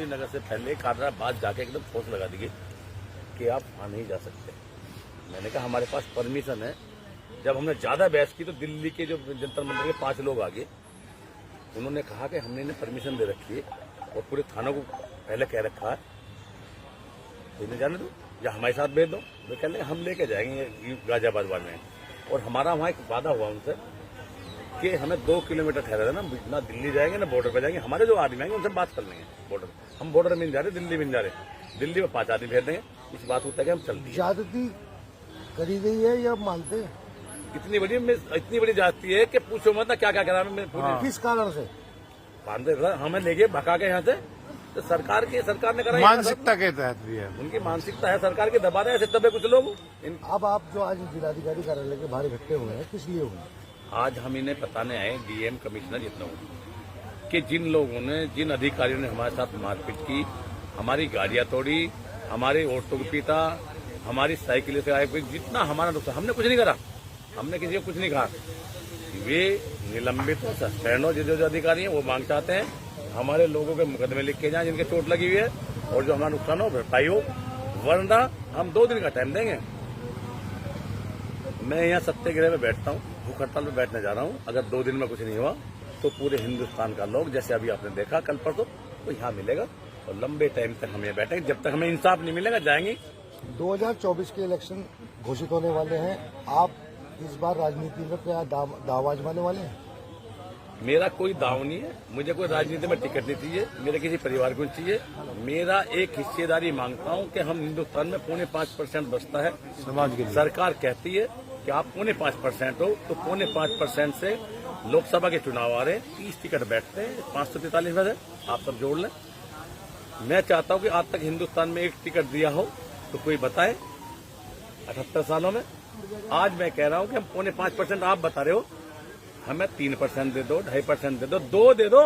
मोदी नगर से पहले कादरा बात जाके एकदम ठोस लगा दी कि आप वहां नहीं जा सकते। मैंने कहा हमारे पास परमिशन है। जब हमने ज्यादा बहस की तो दिल्ली के जो जंतर मंदिर के 5 लोग आगे, उन्होंने कहा कि हमने इन्हें परमिशन दे रखी है और पूरे थानों को पहले कह रखा है तो इन्हें जाने दो या हमारे साथ भेज दो। वे कह रहे हम लेके जाएंगे गाजियाबाद में। और हमारा वहाँ एक वादा हुआ उनसे कि हमें 2 किलोमीटर ठहरा देना, ना दिल्ली जाएंगे ना बॉर्डर पे जाएंगे। हमारे जो आदमी आएंगे उनसे बात कर लेंगे बॉर्डर। हम बॉर्डर में नहीं जा रहे, दिल्ली में नहीं जा रहे। दिल्ली में 5 आदमी भेज देंगे। इस बात को तक हम चल दी। ज्यादती करी गई है या मानते हैं? इतनी बड़ी जाती है कि पूछो मत ना क्या क्या करा। किस कारण से? हमें लेके भगा के यहाँ से तो सरकार ने करा। मानसिकता के तहत भी है, उनकी मानसिकता है, सरकार के दबा रहे हैं। ऐसे दबे कुछ लोग। अब आप जो आज जिलाधिकारी कार्यालय के बाहर इकट्ठे हुए हैं, किस लिए हुए? आज हम इन्हें बताने आए, डीएम कमिश्नर जितना हो, कि जिन लोगों ने, जिन अधिकारियों ने हमारे साथ मारपीट की, हमारी गाड़ियां तोड़ी, हमारे ऑटो को पीटा, हमारी साइकिल से आए, जितना हमारा नुकसान, हमने कुछ नहीं करा। हमने किसी को कुछ नहीं कहा। वे निलंबित हो, सस्पेंड हो। जो अधिकारी हैं वो मांग चाहते हैं हमारे लोगों के मुकदमे लिख के जाएं जिनके चोट लगी हुई है, और जो हमारा नुकसान हो भरपाई हो, वरना हम 2 दिन का टाइम देंगे। मैं यहाँ सत्याग्रह में बैठता हूँ, भूख हड़ताल में बैठने जा रहा हूँ। अगर 2 दिन में कुछ नहीं हुआ तो पूरे हिंदुस्तान का लोग, जैसे अभी आपने देखा कल परसों, तो यहाँ मिलेगा और लंबे टाइम तक हम यहाँ बैठेंगे। जब तक हमें इंसाफ नहीं मिलेगा जाएंगे। 2024 के इलेक्शन घोषित होने वाले हैं। आप इस बार राजनीति में क्या दाव आजमाने वाले हैं? मेरा कोई दाव नहीं है। मुझे कोई राजनीति में टिकट नहीं चाहिए, मेरे किसी परिवार को नहीं चाहिए। मेरा एक हिस्सेदारी मांगता हूं कि हम हिंदुस्तान में 5.25% बचता है समाज के लिए। सरकार कहती है कि आप 5.25% हो, तो 5.25% से लोकसभा के चुनाव आ रहे हैं, 30 टिकट बैठते हैं, 543 में से आप सब जोड़ लें। मैं चाहता हूं कि आज तक हिंदुस्तान में एक टिकट दिया हो तो कोई बताए 78 सालों में। आज मैं कह रहा हूं कि हम 5.25% आप बता रहे हो, हमें 3% दे दो, 2.5% दे दो, 2 दे दो,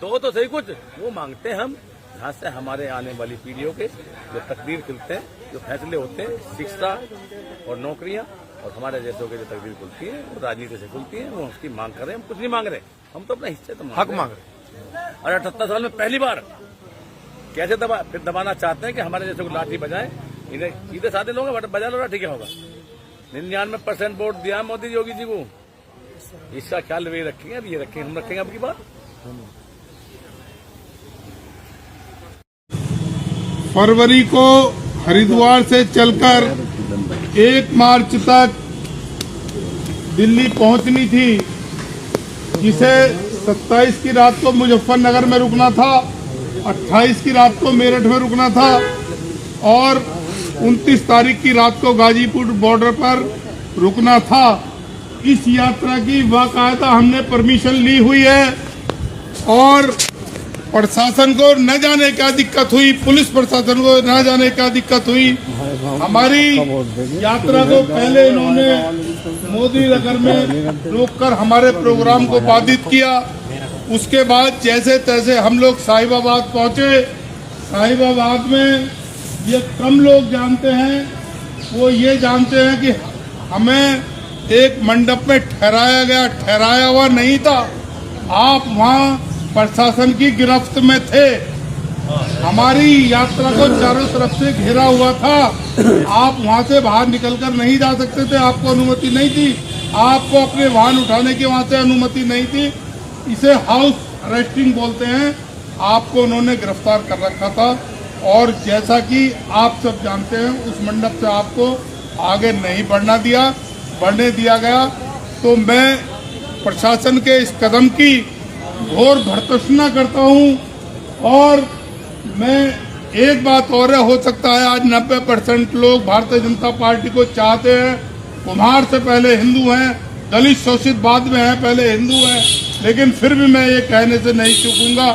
2 तो सही कुछ वो मांगते हैं हम। जहाँ से हमारे आने वाली पीढ़ियों के जो तकदीर खुलते हैं, जो फैसले होते हैं, शिक्षा और नौकरियां, और हमारे जैसों के जो तकदीर खुलती है वो राजनीति से खुलती है, वो उसकी मांग कर रहे हैं। हम कुछ नहीं मांग रहे, हम तो अपना हिस्से तो हक मांग रहे। और 78 साल में पहली बार कैसे दबाना चाहते हैं कि हमारे जैसे को लाठी बजाए। इन्हें सीधे साधे लोग बजा लो, ठीक है होगा। 99% वोट दिया मोदी योगी जी को। इसका ख्याल वे रखेंगे, अब ये रखेंगे, हम रखेंगे। अब की बात फरवरी को हरिद्वार से चलकर 1 मार्च तक दिल्ली पहुंचनी थी, जिसे 27 की रात को मुजफ्फरनगर में रुकना था, 28 की रात को मेरठ में रुकना था और 29 तारीख की रात को गाजीपुर बॉर्डर पर रुकना था। इस यात्रा की बाकायदा हमने परमिशन ली हुई है और प्रशासन को न जाने क्या दिक्कत हुई, पुलिस प्रशासन को न जाने क्या दिक्कत हुई। हमारी यात्रा को पहले इन्होंने मोदी नगर में रोककर हमारे प्रोग्राम को बाधित किया। उसके बाद जैसे तैसे हम लोग साहिबाबाद पहुंचे। साहिबाबाद में ये कम लोग जानते हैं, वो ये जानते हैं कि हमें एक मंडप में ठहराया हुआ नहीं था। आप वहां प्रशासन की गिरफ्त में थे। हमारी यात्रा को चारों तरफ से घेरा हुआ था। आप वहां से बाहर निकलकर नहीं जा सकते थे, आपको अनुमति नहीं थी। आपको अपने वाहन उठाने की वहां से अनुमति नहीं थी। इसे हाउस अरेस्टिंग बोलते हैं। आपको उन्होंने गिरफ्तार कर रखा था और जैसा कि आप सब जानते हैं, उस मंडप से आपको आगे नहीं बढ़ने दिया गया। तो मैं प्रशासन के इस कदम की घोर भर्त्सना करता हूं। और मैं एक बात और है, हो सकता है आज 90% लोग भारतीय जनता पार्टी को चाहते हैं। कुम्हार से पहले हिंदू हैं, दलित शोषित बाद में हैं, पहले हिंदू हैं। लेकिन फिर भी मैं ये कहने से नहीं चूकूंगा,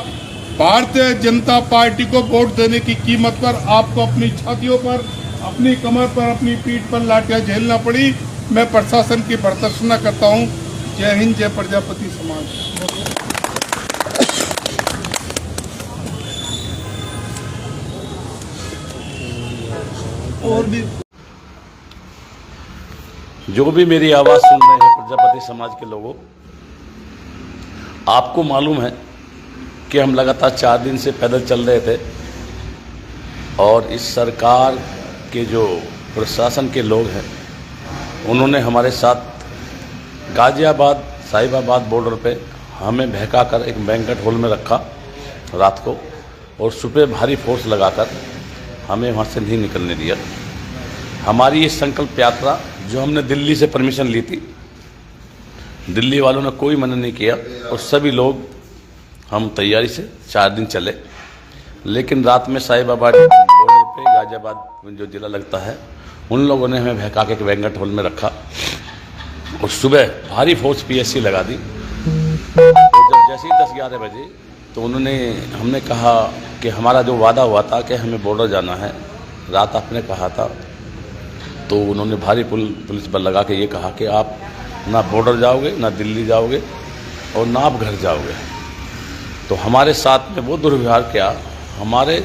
भारतीय जनता पार्टी को वोट देने की कीमत पर आपको अपनी छातियों पर, अपनी कमर पर, अपनी पीठ पर लाठियां झेलना पड़ी। मैं प्रशासन की भर्त्सना करता हूं। जय हिंद, जय प्रजापति समाज। और भी जो भी मेरी आवाज सुन रहे हैं प्रजापति समाज के लोगों, आपको मालूम है कि हम लगातार 4 दिन से पैदल चल रहे थे और इस सरकार के जो प्रशासन के लोग हैं उन्होंने हमारे साथ गाजियाबाद साहिबाबाद बॉर्डर पे हमें बहका कर एक बैंक्वेट हॉल में रखा रात को, और सुबह भारी फोर्स लगाकर हमें वहाँ से नहीं निकलने दिया। हमारी ये संकल्प यात्रा जो हमने दिल्ली से परमिशन ली थी, दिल्ली वालों ने कोई मना नहीं किया और सभी लोग हम तैयारी से 4 दिन चले। लेकिन रात में साहिबाबाद बॉर्डर पे गाजियाबाद जो ज़िला लगता है, उन लोगों ने हमें बहका के एक बैंक्वेट हॉल में रखा और सुबह भारी फोर्स पीएससी लगा दी। और जब जैसे ही 10-11 बजे तो हमने कहा कि हमारा जो वादा हुआ था कि हमें बॉर्डर जाना है, रात आपने कहा था, तो उन्होंने भारी पुलिस बल लगा के ये कहा कि आप ना बॉर्डर जाओगे, ना दिल्ली जाओगे और ना आप घर जाओगे। तो हमारे साथ में वो दुर्व्यवहार किया, हमारे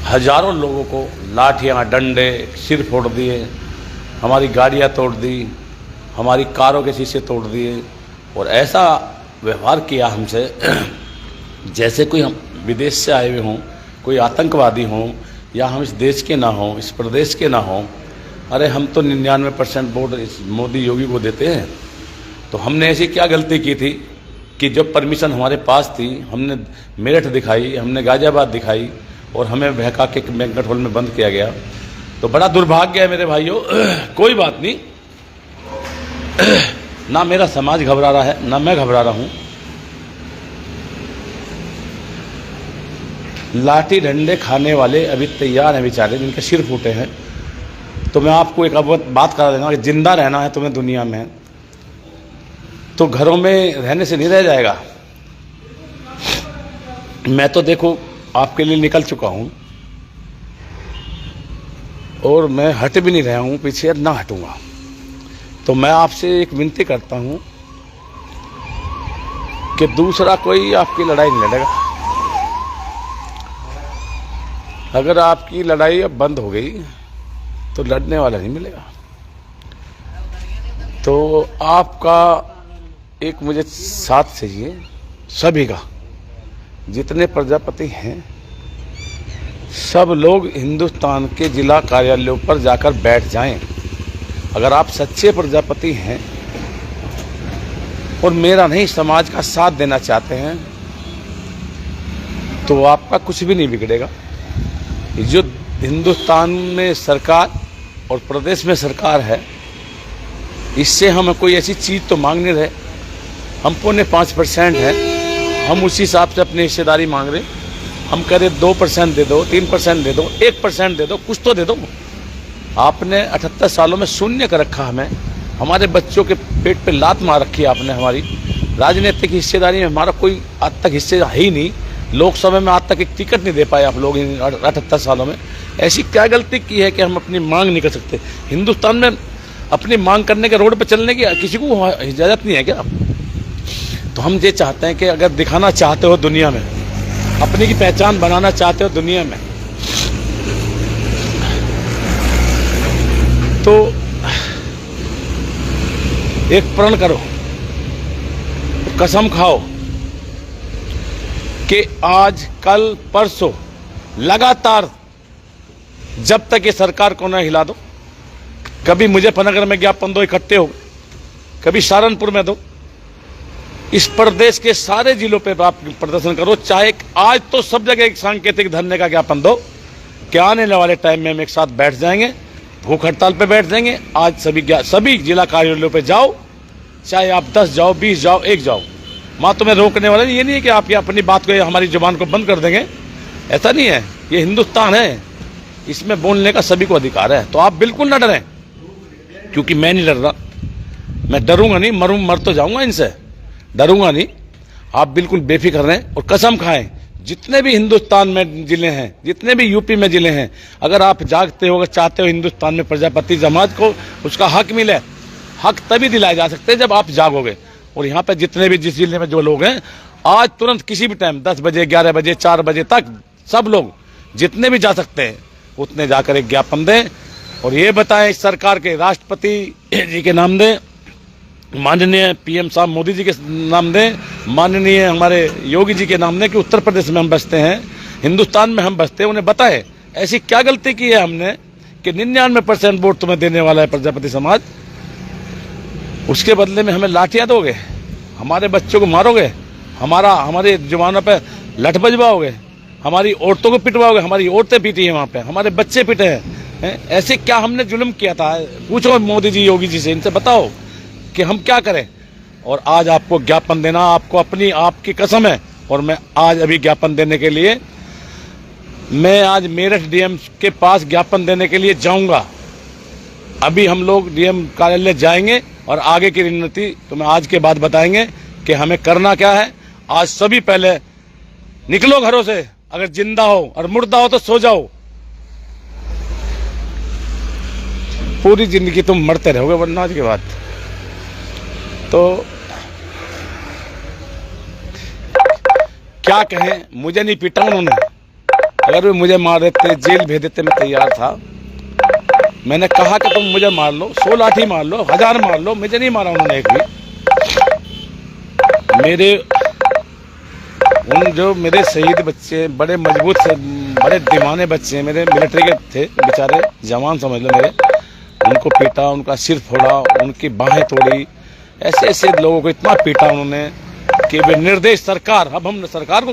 हजारों लोगों को लाठियाँ डंडे सिर फोड़ दिए, हमारी गाड़ियाँ तोड़ दी, हमारी कारों के शीशे तोड़ दिए और ऐसा व्यवहार किया हमसे जैसे कोई हम विदेश से आए हुए हों, कोई आतंकवादी हों या हम इस देश के ना हों, इस प्रदेश के ना हों। अरे हम तो 99% वोट इस मोदी योगी को देते हैं। तो हमने ऐसी क्या गलती की थी कि जब परमिशन हमारे पास थी, हमने मेरठ दिखाई, हमने गाजियाबाद दिखाई और हमें बहका के बैंक्वेट हॉल में बंद किया गया। तो बड़ा दुर्भाग्य है मेरे भाइयों। कोई बात नहीं, ना मेरा समाज घबरा रहा है, ना मैं घबरा रहा हूं। लाठी डंडे खाने वाले अभी तैयार हैं बेचारे, जिनके सिर फूटे हैं। तो मैं आपको एक बात करा देना कि जिंदा रहना है तुम्हें दुनिया में, तो घरों में रहने से नहीं रह जाएगा। मैं तो देखो आपके लिए निकल चुका हूं और मैं हट भी नहीं रहा हूं, पीछे ना हटूंगा। तो मैं आपसे एक विनती करता हूं कि दूसरा कोई आपकी लड़ाई नहीं लड़ेगा। अगर आपकी लड़ाई अब बंद हो गई तो लड़ने वाला नहीं मिलेगा। तो आपका एक मुझे साथ चाहिए, सभी का, जितने प्रजापति हैं सब लोग हिंदुस्तान के जिला कार्यालयों पर जाकर बैठ जाएं। अगर आप सच्चे प्रजापति हैं और मेरा नहीं समाज का साथ देना चाहते हैं तो आपका कुछ भी नहीं बिगड़ेगा। जो हिंदुस्तान में सरकार और प्रदेश में सरकार है, इससे हम कोई ऐसी चीज़ तो मांग नहीं रहे। हम 5% हैं, हम उसी हिसाब से अपनी हिस्सेदारी मांग रहे। हम कह रहे 2% दे दो, 3% दे दो, 1% दे दो, कुछ तो दे दो। आपने 78 सालों में शून्य कर रखा हमें, हमारे बच्चों के पेट पे लात मार रखी है आपने। हमारी राजनीतिक हिस्सेदारी में हमारा कोई आज तक हिस्सा है ही नहीं। लोकसभा में आज तक एक टिकट नहीं दे पाए आप लोग इन 78 सालों में। ऐसी क्या गलती की है कि हम अपनी मांग नहीं कर सकते? हिंदुस्तान में अपनी मांग करने के रोड पर चलने की किसी को इजाज़त नहीं है क्या? तो हम ये चाहते हैं कि अगर दिखाना चाहते हो दुनिया में, अपनी की पहचान बनाना चाहते हो दुनिया में, तो एक प्रण करो, कसम खाओ कि आज कल परसों लगातार जब तक ये सरकार को न हिला दो, कभी मुजफ्फरनगर में ज्ञापन दो इकट्ठे हो, कभी सहारनपुर में दो, इस प्रदेश के सारे जिलों पे आप प्रदर्शन करो। चाहे आज तो सब जगह एक सांकेतिक धरने का ज्ञापन दो कि आने वाले टाइम में हम एक साथ बैठ जाएंगे, भूख हड़ताल पे बैठ जाएंगे। आज सभी जिला कार्यालयों पे जाओ, चाहे आप 10 जाओ, 20 जाओ, 1 जाओ, माँ तुम्हें रोकने वाला नहीं। ये नहीं है कि आप ये अपनी बात को, हमारी जुबान को बंद कर देंगे, ऐसा नहीं है। ये हिंदुस्तान है, इसमें बोलने का सभी को अधिकार है। तो आप बिल्कुल ना डरें, क्योंकि मैं नहीं डर रहा। मैं डरूंगा नहीं, मर तो जाऊंगा इनसे, डरूंगा नहीं। आप बिल्कुल बेफिक्र रहें और कसम खाएं, जितने भी हिंदुस्तान में जिले हैं, जितने भी यूपी में जिले हैं, अगर आप जागते हो, चाहते हो हिंदुस्तान में प्रजापति समाज को उसका हक मिले, हक तभी दिलाए जा सकते हैं जब आप जागोगे। और यहाँ पे जितने भी जिस जिले में जो लोग हैं, आज तुरंत किसी भी टाइम 10 बजे, 11 बजे, 4 बजे तक सब लोग जितने भी जा सकते हैं उतने जाकर एक ज्ञापन दें और ये बताएं इस सरकार के राष्ट्रपति जी के नाम दें, माननीय पीएम साहब मोदी जी के नाम दें, माननीय हमारे योगी जी के नाम दें कि उत्तर प्रदेश में हम बसते हैं, हिंदुस्तान में हम बसते हैं, उन्हें बताए ऐसी क्या गलती की है हमने कि 99% वोट तुम्हें देने वाला है प्रजापति समाज, उसके बदले में हमें लाठियां दोगे, हमारे बच्चों को मारोगे, हमारे जवानों पे लठ बजवाओगे, हमारी औरतों को पिटवाओगे, हमारी औरतें पीटी हैं वहाँ पे, हमारे बच्चे पिटे हैं। ऐसे क्या हमने जुल्म किया था? पूछो मोदी जी योगी जी से, इनसे बताओ कि हम क्या करें। और आज आपको ज्ञापन देना, आपको आपकी कसम है, और मैं आज अभी ज्ञापन देने के लिए, मैं आज मेरठ डीएम के पास ज्ञापन देने के लिए जाऊंगा। अभी हम लोग डीएम कार्यालय जाएंगे और आगे की रणनीति तुम्हें आज के बाद बताएंगे कि हमें करना क्या है। आज सभी पहले निकलो घरों से, अगर जिंदा हो, और मुर्दा हो तो सो जाओ। पूरी जिंदगी तुम मरते रहोगे वरना आज के बाद। तो क्या कहें, मुझे नहीं पीटा उन्होंने, अगर वे मुझे मार देते, जेल भेज देते, मैं तैयार था। मैंने कहा कि तुम मुझे मार लो, 100 लाठी मार लो, 1000 मार लो, मुझे नहीं मारा उन्होंने एक भी। जो मेरे शहीद बच्चे, बड़े मजबूत से बड़े दीवाने बच्चे मेरे मिलिट्री के थे, बेचारे जवान समझ लो मेरे, उनको पीटा, उनका सिर फोड़ा, उनकी बाहें तोड़ी, ऐसे ऐसे लोगों को इतना पीटा उन्होंने कि वे निर्दोष सरकार, अब हम सरकार को